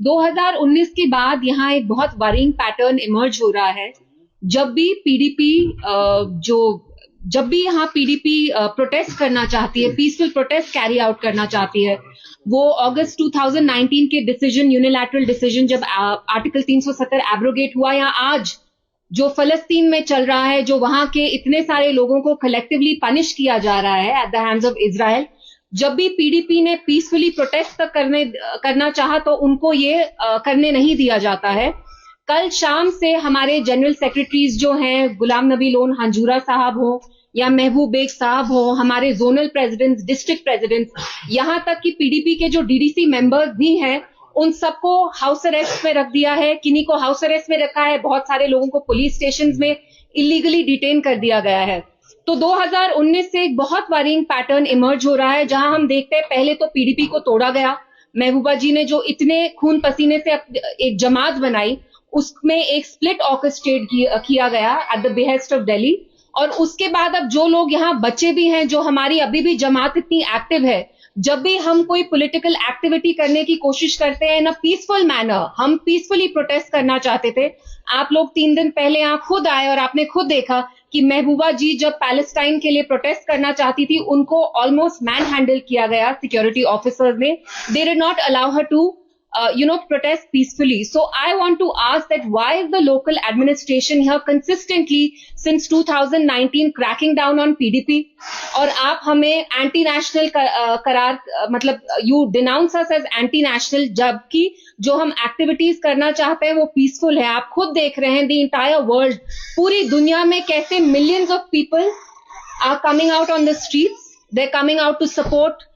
2019 के बाद यहाँ एक बहुत वरिंग पैटर्न इमर्ज हो रहा है। जब भी पीडीपी जब भी यहाँ पीडीपी प्रोटेस्ट करना चाहती है, पीसफुल प्रोटेस्ट कैरी आउट करना चाहती है, वो अगस्त 2019 के डिसीजन, यूनिलैटरल डिसीजन, जब आर्टिकल 370 एब्रोगेट हुआ, या आज जो फलस्तीन में चल रहा है, जो वहां के इतने सारे लोगों को कलेक्टिवली पनिश किया जा रहा है at the hands of Israel, जब भी पीडीपी ने पीसफुली प्रोटेस्ट तक करना चाहा तो उनको ये करने नहीं दिया जाता है। कल शाम से हमारे जनरल सेक्रेटरीज जो हैं, गुलाम नबी लोन हंजूरा साहब हो या महबूब बेग साहब हो, हमारे जोनल प्रेसिडेंट्स, डिस्ट्रिक्ट प्रेसिडेंट्स, यहाँ तक कि पीडीपी के जो डीडीसी मेंबर्स भी हैं, उन सबको हाउस अरेस्ट में रख दिया है। किन्हीं को हाउस अरेस्ट में रखा है, बहुत सारे लोगों को पुलिस स्टेशंस में इलीगली डिटेन कर दिया गया है। तो 2019 से एक बहुत वरिंग पैटर्न इमर्ज हो रहा है, जहां हम देखते हैं पहले तो पीडीपी को तोड़ा गया। महबूबा जी ने जो इतने खून पसीने से एक जमात बनाई, उसमें एक स्प्लिट ऑर्केस्ट्रेट किया गया at the behest of Delhi. और उसके बाद अब जो लोग यहाँ बचे भी हैं, जो हमारी अभी भी जमात इतनी एक्टिव है, जब भी हम कोई पॉलिटिकल एक्टिविटी करने की कोशिश करते हैं इन अ पीसफुल मैनर, हम पीसफुली प्रोटेस्ट करना चाहते थे। आप लोग 3 दिन पहले यहाँ खुद आए और आपने खुद देखा कि महबूबा जी जब पैलेस्टाइन के लिए प्रोटेस्ट करना चाहती थी, उनको ऑलमोस्ट मैन हैंडल किया गया सिक्योरिटी ऑफिसर्स ने। They did not allow her to protest peacefully. So I want to ask that why is the local administration here consistently since 2019 cracking down on PDP? और आप हमें anti national करार, मतलब you denounce us as anti national, जबकि जो हम activities करना चाहते हैं वो पीसफुल है। आप खुद देख रहे हैं, the entire world, पूरी दुनिया में कैसे millions of people are coming out on the streets. They're coming out to support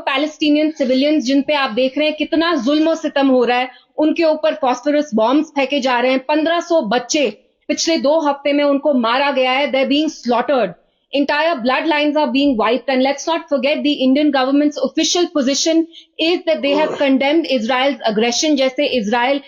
Palestinian civilians, जिन पे आप देख रहे हैं कितना जुल्म और सितम हो रहा है। उनके ऊपर फॉस्फोरस बॉम्ब्स फेंके जा रहे हैं। 1500 बच्चे पिछले 2 हफ्ते में उनको मारा गया है। They're being slaughtered. Entire bloodlines are being wiped. And let's not forget the Indian government's official position is that they have condemned Israel's aggression. जैसे Israel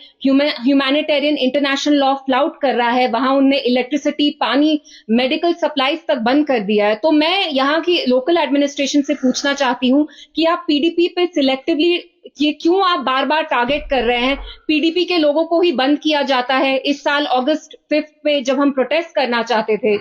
humanitarian international law flout कर रहा है, वहां उनने इलेक्ट्रिसिटी, पानी, मेडिकल सप्लाईज तक बंद कर दिया है। तो मैं यहाँ की लोकल एडमिनिस्ट्रेशन से पूछना चाहती हूँ कि आप पीडीपी पे सिलेक्टिवली ये क्यों आप बार बार टारगेट कर रहे हैं? पीडीपी के लोगों को ही बंद किया जाता है। इस साल अगस्त 5 पे जब हम प्रोटेस्ट करना चाहते थे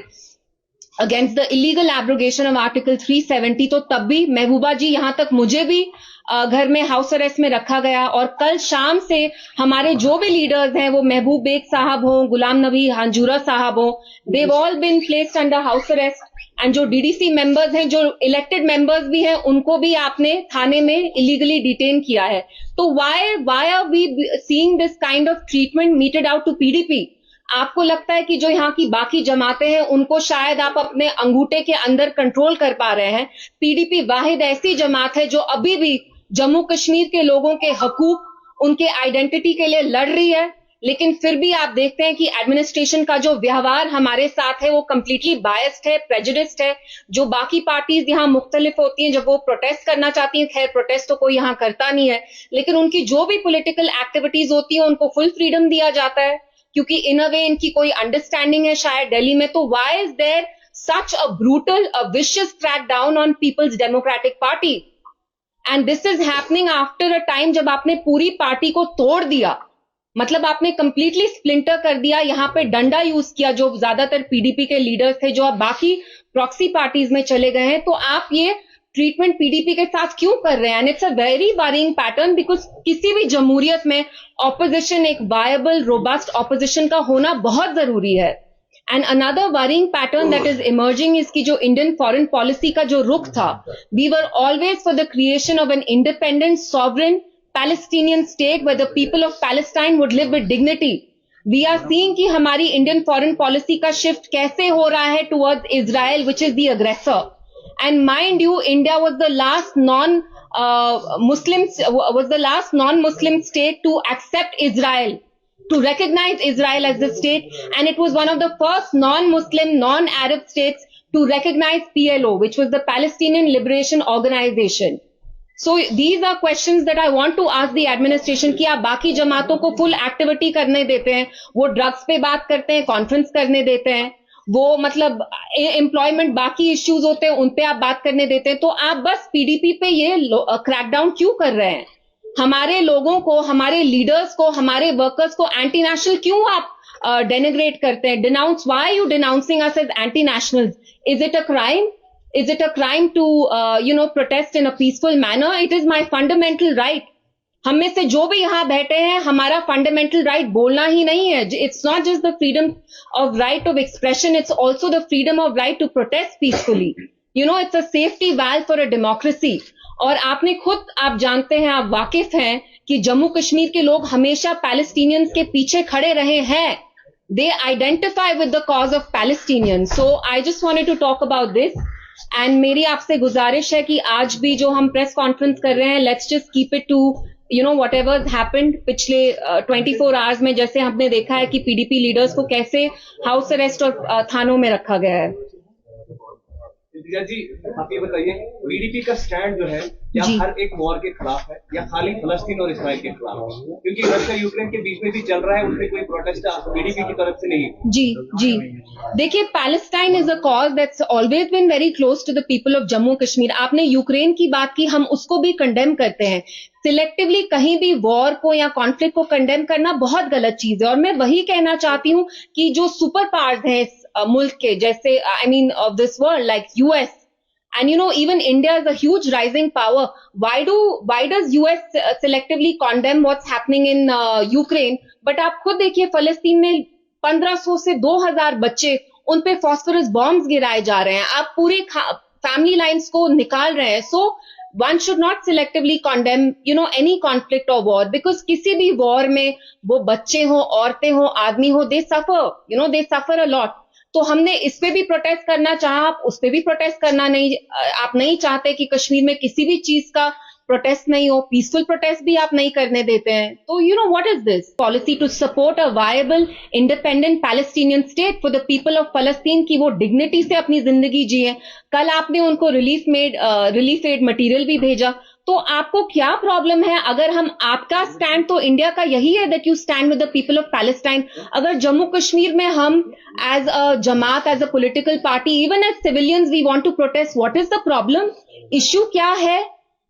against the illegal abrogation of article 370, तो तब भी महबूबा जी, यहाँ तक मुझे भी घर में हाउस अरेस्ट में रखा गया। और कल शाम से हमारे जो भी लीडर्स हैं, वो महबूब बेग साहब हो, गुलाम नबी हंजूरा साहब हो, they've all been placed under house arrest. And जो डीडीसी मेंबर्स हैं, जो इलेक्टेड मेंबर्स भी हैं, उनको भी आपने थाने में इलीगली डिटेन किया है। तो why are we seeing this kind of treatment meted out to PDP? आपको लगता है कि जो यहाँ की बाकी जमातें हैं, उनको शायद आप अपने अंगूठे के अंदर कंट्रोल कर पा रहे हैं? पीडीपी वाहिद ऐसी जमात है जो अभी भी जम्मू कश्मीर के लोगों के हकूक, उनके आइडेंटिटी के लिए लड़ रही है। लेकिन फिर भी आप देखते हैं कि एडमिनिस्ट्रेशन का जो व्यवहार हमारे साथ है वो कंप्लीटली बायस्ड है, प्रेजुडिस्ड है। जो बाकी पार्टीज यहाँ मुख्तलिफ होती हैं, जब वो प्रोटेस्ट करना चाहती हैं, खैर प्रोटेस्ट तो कोई यहाँ करता नहीं है, लेकिन उनकी जो भी पॉलिटिकल एक्टिविटीज होती है उनको फुल फ्रीडम दिया जाता है, क्योंकि इन अ वे इनकी कोई अंडरस्टैंडिंग है शायद दिल्ली में। तो why is there such a brutal, a vicious crack down on People's Democratic Party? And this is happening after a time जब आपने पूरी पार्टी को तोड़ दिया, मतलब आपने कंप्लीटली स्प्लिंटर कर दिया। यहाँ पे डंडा यूज किया, जो ज्यादातर पीडीपी के लीडर्स थे, जो अब बाकी प्रॉक्सी पार्टीज में चले गए हैं। तो आप ये ट्रीटमेंट पीडीपी के साथ क्यों कर रहे हैं? And it's a very worrying pattern, because किसी भी जमहूरियत में ऑपोजिशन, एक वायबल रोबस्ट ऑपोजिशन का होना बहुत जरूरी है। And another worrying pattern that is emerging is की जो इंडियन फॉरेन पॉलिसी का जो रुख था, we were always for the creation of an independent sovereign Palestinian state where the people of Palestine would live with dignity. We are seeing कि हमारी Indian foreign policy का shift कैसे हो रहा है towards Israel, which is the aggressor. And mind you, India was the last non-Muslim state to accept Israel, to recognize Israel as the state, and it was one of the first non-Muslim, non-Arab states to recognize PLO, which was the Palestinian Liberation Organization. So these are questions that I want to ask the administration कि आप बाकी जमातों को full activity करने देते हैं, वो drugs पे बात करते हैं, कॉन्फ्रेंस करने देते हैं, वो मतलब एम्प्लॉयमेंट, बाकी इश्यूज होते हैं उन पे आप बात करने देते हैं, तो आप बस पीडीपी पे ये क्रैकडाउन क्यों कर रहे हैं? हमारे लोगों को, हमारे लीडर्स को, हमारे वर्कर्स को एंटी नेशनल क्यों आप डेनिग्रेट करते हैं? Denounce, why are you denouncing us as anti nationals? Is it a crime? Is it a crime to protest in a peaceful manner? It is my fundamental right. हम में से जो भी यहाँ बैठे हैं, हमारा फंडामेंटल राइट बोलना ही नहीं है. It's not just the freedom of right of expression, it's also the freedom of right to protest peacefully. It's a safety valve for a democracy. और आपने खुद, आप जानते हैं, आप वाकिफ हैं कि जम्मू कश्मीर के लोग हमेशा पैलेस्टीनियंस के पीछे खड़े रहे हैं. They identify with the cause of Palestinians. So I just wanted to talk about this. And मेरी आपसे गुजारिश है कि आज भी जो हम प्रेस कॉन्फ्रेंस कर रहे हैं, let's just keep it to whatever happened पिछले 24 आवर्स में. जैसे हमने देखा है कि पीडीपी लीडर्स को कैसे हाउस अरेस्ट और थानों में रखा गया है. इंतजार जी, आप ये बताइए, पीडीपी का स्टैंड जो है क्या हर एक वॉर के खिलाफ है या खाली फलस्तीन और इसराइल के खिलाफ है? क्योंकि रशिया यूक्रेन के बीच में भी चल रहा है, उसमें कोई प्रोटेस्ट पीडीपी की तरफ से नहीं. जी, देखिए, Palestine is a cause that's always been very close to the people of Jammu Kashmir. आपने यूक्रेन की बात की, हम उसको भी कंडेम करते हैं. सिलेक्टिवली कहीं भी वॉर को या कॉन्फ्लिक्ट को कंडेम करना बहुत गलत चीज है. और मैं वही कहना चाहती हूँ कि जो सुपर पावर्स हैं इस मुल्क के, जैसे I mean of this world, like US, and even India is a huge rising power. Why does US selectively condemn what's happening in Ukraine? But आप खुद देखिए, फलस्तीन में 1500 से 2000 बच्चे, उन पे फॉस्फोरस बॉम्ब्स गिराए जा रहे हैं. आप पूरे फैमिली लाइंस को निकाल रहे हैं. So one should not selectively condemn any conflict or war, because किसी भी वॉर में वो बच्चे हो, औरतें हो, आदमी हो, they suffer a lot. तो हमने इस पे भी प्रोटेस्ट करना चाहा, आप उस पे भी प्रोटेस्ट करना नहीं, आप नहीं चाहते कि कश्मीर में किसी भी चीज का प्रोटेस्ट नहीं हो, पीसफुल प्रोटेस्ट भी आप नहीं करने देते हैं. तो what is this policy to support a viable independent Palestinian state for the people of फलस्तीन, की वो डिग्निटी से अपनी जिंदगी जिए. कल आपने उनको रिलीफ एड मटेरियल भी भेजा. तो आपको क्या प्रॉब्लम है अगर हम, आपका स्टैंड तो इंडिया का यही है that you stand with the people of Palestine. अगर जम्मू कश्मीर में हम as a Jamaat, as a political party, even as civilians we want to protest, what is the problem? Issue क्या है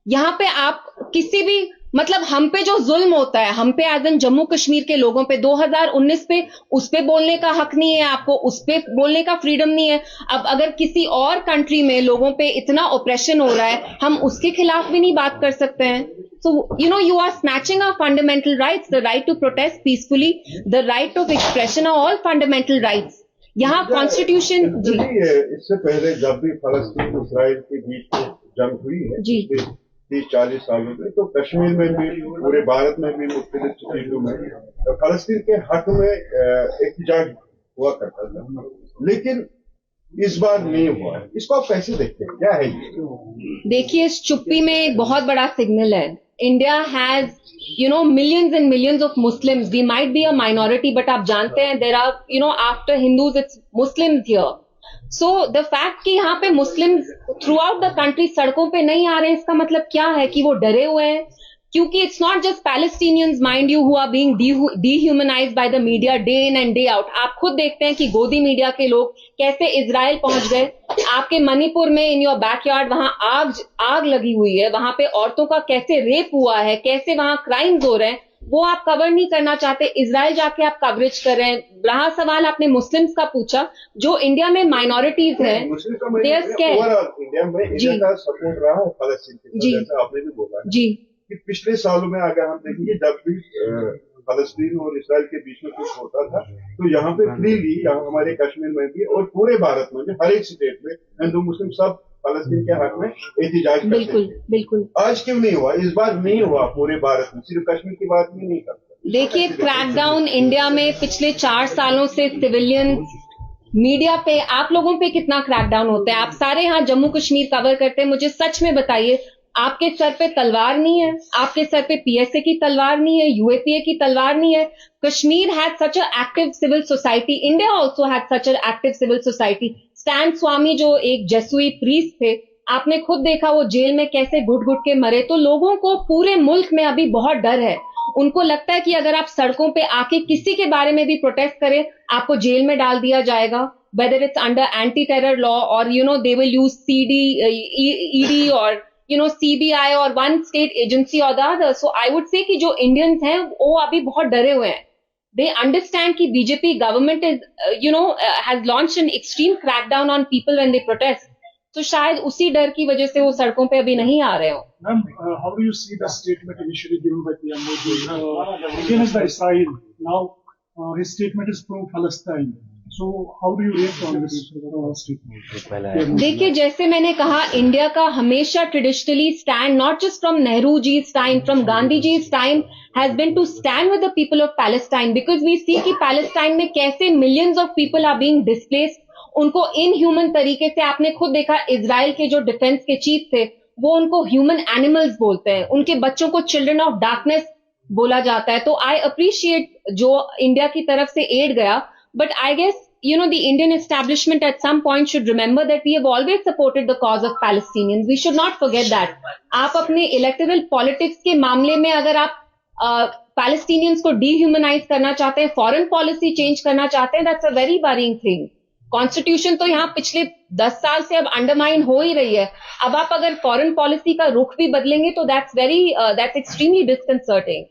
यहाँ पे? आप किसी भी, मतलब हम पे जो जुल्म होता है, हम पे एज इन जम्मू कश्मीर के लोगों पे 2019 पे, उस पे बोलने का हक नहीं है आपको, उस पे बोलने का फ्रीडम नहीं है. अब अगर किसी और कंट्री में लोगों पे इतना ऑपरेशन हो रहा है, हम उसके खिलाफ भी नहीं बात कर सकते हैं. So you are snatching our fundamental rights. The right to protest peacefully, the right of expression are all fundamental rights. यहाँ कॉन्स्टिट्यूशन इससे पहले जब भी फलस्तीन इजराइल के बीच में जंग हुई है जी 30-40 सालों में, तो कश्मीर में भी, पूरे भारत में भी, मुख्तलिफ चीजों में फलस्तीन के हक में एहतजाज हुआ करता था. लेकिन इस बार नहीं हुआ है. इसको आप कैसे देखते हैं, क्या है ये? देखिए, इस चुप्पी में एक बहुत बड़ा सिग्नल है. India has millions and millions of Muslims. We might be a minority, but आप जानते हैं there are after Hindus it's Muslims here. So the fact कि यहाँ पे Muslims throughout the country सड़कों पे नहीं आ रहे हैं, इसका मतलब क्या है? कि वो डरे हुए हैं. क्योंकि it's not just Palestinians, mind you, who are being dehumanized by the media day in and day out. आप खुद देखते हैं कि गोदी मीडिया के लोग कैसे इजराइल पहुंच गए. आपके मणिपुर में इन योर बैकयार्ड वहां आग लगी हुई है, वहां पे औरतों का कैसे रेप हुआ है, कैसे वहां क्राइम्स हो रहे हैं, वो आप कवर नहीं करना चाहते. इजराइल जाके आप कवरेज कर रहे हैं. रहा सवाल आपने मुस्लिम्स का पूछा, जो इंडिया में माइनॉरिटीज हैं, इंडिया में इंडिया का सपोर्ट रहा है फलस्तीन के, जैसा आपने भी बोला जी, कि पिछले सालों में अगर हम देखेंगे, जब भी फलस्तीन और इस्राइल के बीच में कुछ होता था, तो यहाँ पे फ्रीली, यहाँ हमारे कश्मीर में भी और पूरे भारत में, हर एक स्टेट में हिंदू मुस्लिम सब फलस्तीन के हक में एहतजाज करते थे. बिल्कुल. आज क्यों नहीं हुआ? इस बार नहीं हुआ पूरे भारत में, सिर्फ कश्मीर की बात भी नहीं करता. देखिए, क्रैकडाउन इंडिया में पिछले 4 सालों से सिविलियन मीडिया पे, आप लोगों पे कितना क्रैकडाउन होता है? आप सारे यहाँ जम्मू कश्मीर कवर करते हैं. मुझे सच में बताइए, आपके सर पे तलवार नहीं है? आपके सर पे पीएसए की तलवार नहीं है? यूएपीए की तलवार नहीं है? Kashmir had such a active civil society. India also had such a active civil society. Stan Swamy जो एक जेसुई प्रीस्ट थे, आपने खुद देखा वो जेल में कैसे घुट घुट के मरे. तो लोगों को पूरे मुल्क में अभी बहुत डर है. उनको लगता है कि अगर आप सड़कों पे आके किसी के बारे में भी प्रोटेस्ट करें, आपको जेल में डाल दिया जाएगा, whether it's under anti-terror law or they will use ED or CBI और one state agency or the other. So I would say कि जो Indians हैं वो अभी बहुत डरे हुए हैं. They understand कि BJP government is has launched an extreme crackdown on people when they protest. तो शायद उसी डर की वजह से वो सड़कों पे अभी नहीं आ रहे हो. Ma'am, how do you see the statement initially given by PM Modi against the Israel? Now his statement is pro-Palestine. So how do you react on this statement? देखिए, जैसे मैंने कहा, इंडिया का हमेशा traditionally stand, not just from Nehru ji time, from Gandhi ji time, has been to stand with the people of Palestine, because we see कि Palestine में कैसे millions of people are being displaced. उनको इनह्यूमन तरीके से, आपने खुद देखा, इजराइल के जो डिफेंस के चीफ थे वो उनको ह्यूमन एनिमल्स बोलते हैं, उनके बच्चों को चिल्ड्रन ऑफ डार्कनेस बोला जाता है. तो आई अप्रिशिएट जो इंडिया की तरफ से एड गया, but I guess the Indian establishment at some point should remember that we have always supported the cause of Palestinians. We should not forget that. आप अपने इलेक्टोरल पॉलिटिक्स के मामले में अगर आप पैलेस्टीनियंस को डीह्यूमनाइज करना चाहते हैं, फॉरेन पॉलिसी चेंज करना चाहते हैं, that's a very worrying thing. Constitution तो यहाँ पिछले 10 साल से अब अंडरमाइन हो ही रही है. अब आप अगर फॉरेन पॉलिसी का रुख भी बदलेंगे तो दैट्स एक्सट्रीमली डिस्कंसर्टिंग.